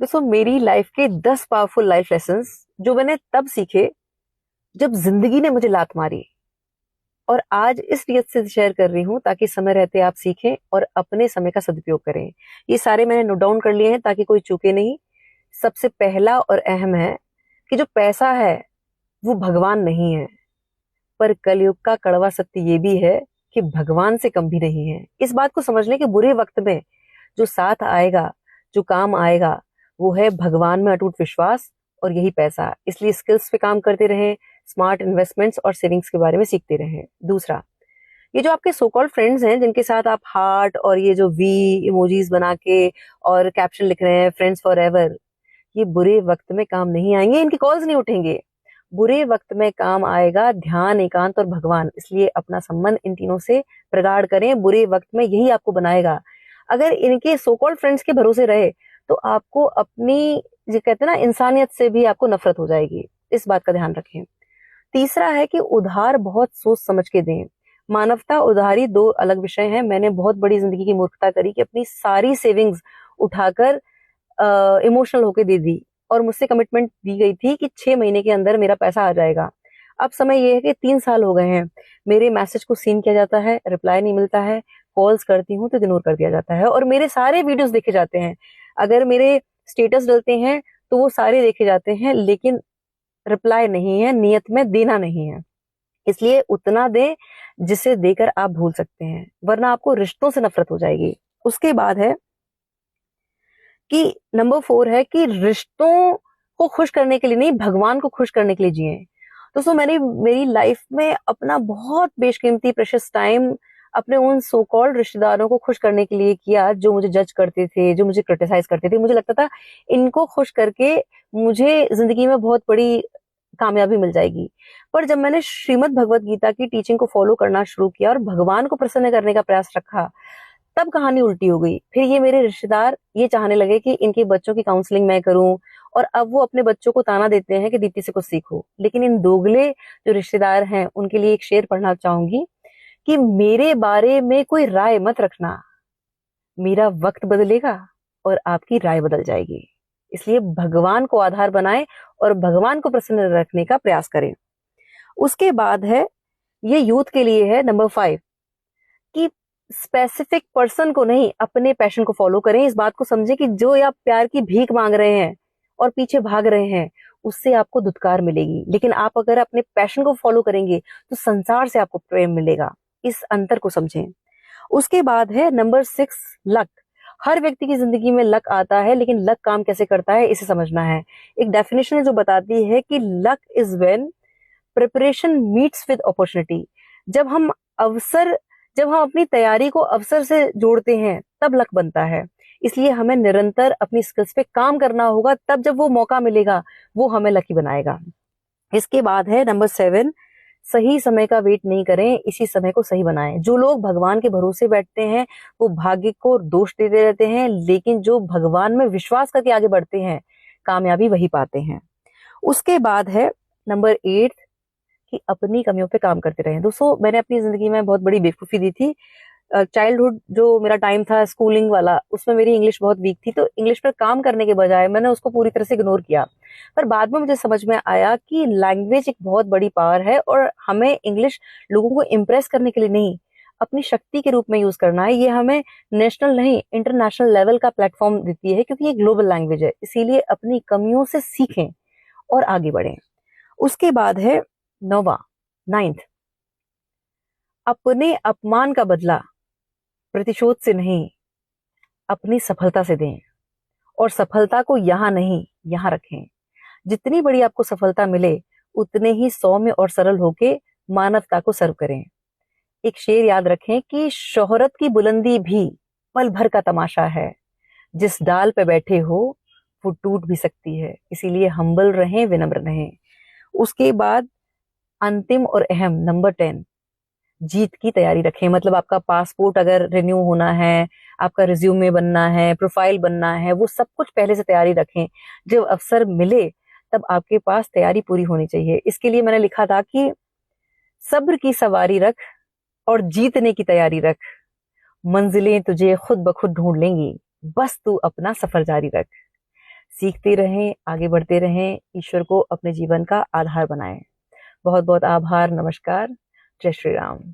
दोस्तों, मेरी लाइफ के 10 पावरफुल लाइफ लेसन्स जो मैंने तब सीखे जब जिंदगी ने मुझे लात मारी, और आज इस नियत से शेयर कर रही हूँ ताकि समय रहते आप सीखें और अपने समय का सदुपयोग करें। ये सारे मैंने नोट डाउन कर लिए हैं ताकि कोई चूके नहीं। सबसे पहला और अहम है कि जो पैसा है वो भगवान नहीं है, पर कलयुग का कड़वा सत्य ये भी है कि भगवान से कम भी नहीं है। इस बात को समझ लें कि बुरे वक्त में जो साथ आएगा, जो काम आएगा, वो है भगवान में अटूट विश्वास और यही पैसा। इसलिए स्किल्स पे काम करते रहें, स्मार्ट इन्वेस्टमेंट्स और सेविंग्स के बारे में सीखते रहें। दूसरा, ये जो आपके सो कॉल्ड फ्रेंड्स हैं जिनके साथ आप हार्ट और ये जो वी इमोजीज बना के और कैप्शन लिख रहे हैं फ्रेंड्स फॉर एवर, ये बुरे वक्त में काम नहीं आएंगे, इनकी कॉल्स नहीं उठेंगे। बुरे वक्त में काम आएगा ध्यान, एकांत और भगवान। इसलिए अपना संबंध इन तीनों से प्रगाढ़ करें, बुरे वक्त में यही आपको बनाएगा। अगर इनके सो कॉल्ड फ्रेंड्स के भरोसे रहे तो आपको अपनी, जो कहते हैं ना, इंसानियत से भी आपको नफरत हो जाएगी। इस बात का ध्यान रखें। तीसरा है कि उधार बहुत सोच समझ के दें। मानवता, उधारी दो अलग विषय हैं। मैंने बहुत बड़ी जिंदगी की मूर्खता करी कि अपनी सारी सेविंग्स उठाकर इमोशनल होके दे दी, और मुझसे कमिटमेंट दी गई थी कि 6 महीने के अंदर मेरा पैसा आ जाएगा। अब समय यह है कि 3 साल हो गए हैं, मेरे मैसेज को सीन किया जाता है, रिप्लाई नहीं मिलता है, कॉल्स करती हूँ तो इग्नोर कर दिया जाता है, और मेरे सारे वीडियोस देखे जाते हैं। अगर मेरे स्टेटस डलते हैं तो वो सारे देखे जाते हैं, लेकिन रिप्लाई नहीं है, नियत में देना नहीं है। इसलिए उतना दें जिसे देकर आप भूल सकते हैं, वरना आपको रिश्तों से नफरत हो जाएगी। उसके बाद है कि नंबर 4 है कि रिश्तों को खुश करने के लिए नहीं, भगवान को खुश करने के लिए जिए। दोस्तों, मैंने मेरी लाइफ में अपना बहुत बेशकीमती प्रेशियस टाइम अपने उन सो कॉल्ड रिश्तेदारों को खुश करने के लिए किया जो मुझे जज करते थे, जो मुझे क्रिटिसाइज करते थे। मुझे लगता था इनको खुश करके मुझे जिंदगी में बहुत बड़ी कामयाबी मिल जाएगी। पर जब मैंने श्रीमद् भगवत गीता की टीचिंग को फॉलो करना शुरू किया और भगवान को प्रसन्न करने का प्रयास रखा, तब कहानी उल्टी हो गई। फिर ये मेरे रिश्तेदार ये चाहने लगे कि इनके बच्चों की काउंसलिंग मैं करूं, और अब वो अपने बच्चों को ताना देते हैं कि दीप्ति से कुछ सीखो। लेकिन इन दोगले जो रिश्तेदार हैं उनके लिए एक शेर पढ़ना चाहूंगी कि मेरे बारे में कोई राय मत रखना, मेरा वक्त बदलेगा और आपकी राय बदल जाएगी। इसलिए भगवान को आधार बनाएं और भगवान को प्रसन्न रखने का प्रयास करें। उसके बाद है, ये यूथ के लिए है, नंबर 5, कि स्पेसिफिक पर्सन को नहीं, अपने पैशन को फॉलो करें। इस बात को समझें कि जो आप प्यार की भीख मांग रहे हैं और पीछे भाग रहे हैं, उससे आपको धुतकार मिलेगी। लेकिन आप अगर अपने पैशन को फॉलो करेंगे तो संसार से आपको प्रेम मिलेगा। इस अंतर को समझें। उसके बाद है नंबर 6, लक। हर व्यक्ति की जिंदगी में लक आता है, लेकिन लक काम कैसे करता है इसे समझना है। एक डेफिनेशन है जो बताती है कि luck is when preparation meets with opportunity. जब हम अवसर, जब हम अपनी तैयारी को अवसर से जोड़ते हैं, तब लक बनता है। इसलिए हमें निरंतर अपनी स्किल्स पे काम करना होगा, तब जब वो मौका मिलेगा वो हमें लकी बनाएगा। इसके बाद है नंबर 7, सही समय का वेट नहीं करें, इसी समय को सही बनाएं। जो लोग भगवान के भरोसे बैठते हैं वो भाग्य को दोष देते रहते हैं, लेकिन जो भगवान में विश्वास करके आगे बढ़ते हैं, कामयाबी वही पाते हैं। उसके बाद है नंबर 8, कि अपनी कमियों पे काम करते रहें। दोस्तों, मैंने अपनी जिंदगी में बहुत बड़ी बेवकूफी दी थी। चाइल्डहुड जो मेरा टाइम था स्कूलिंग वाला, उसमें मेरी इंग्लिश बहुत वीक थी, तो इंग्लिश पर काम करने के बजाय मैंने उसको पूरी तरह से इग्नोर किया। पर बाद में मुझे समझ में आया कि लैंग्वेज एक बहुत बड़ी पावर है, और हमें इंग्लिश लोगों को इम्प्रेस करने के लिए नहीं, अपनी शक्ति के रूप में यूज करना है। ये हमें नेशनल नहीं, इंटरनेशनल लेवल का प्लेटफॉर्म देती है, क्योंकि ये ग्लोबल लैंग्वेज है। इसीलिए अपनी कमियों से सीखें और आगे बढ़ें। उसके बाद है 9th, अपने अपमान का बदला प्रतिशोध से नहीं, अपनी सफलता से दें, और सफलता को यहाँ नहीं, यहाँ रखें। जितनी बड़ी आपको सफलता मिले, उतने ही सौम्य और सरल होके मानवता को सर्व करें। एक शेर याद रखें कि शोहरत की बुलंदी भी पल भर का तमाशा है, जिस डाल पे बैठे हो वो टूट भी सकती है। इसीलिए हम्बल रहें, विनम्र रहें। उसके बाद अंतिम और अहम नंबर 10, जीत की तैयारी रखें। मतलब आपका पासपोर्ट अगर रिन्यू होना है, आपका रिज्यूमे बनना है, प्रोफाइल बनना है, वो सब कुछ पहले से तैयारी रखें। जब अवसर मिले तब आपके पास तैयारी पूरी होनी चाहिए। इसके लिए मैंने लिखा था कि सब्र की सवारी रख और जीतने की तैयारी रख, मंजिलें तुझे खुद ब खुद ढूंढ लेंगी, बस तू अपना सफर जारी रख। सीखते रहें, आगे बढ़ते रहें, ईश्वर को अपने जीवन का आधार बनाएं। बहुत बहुत आभार, नमस्कार, जय श्री राम।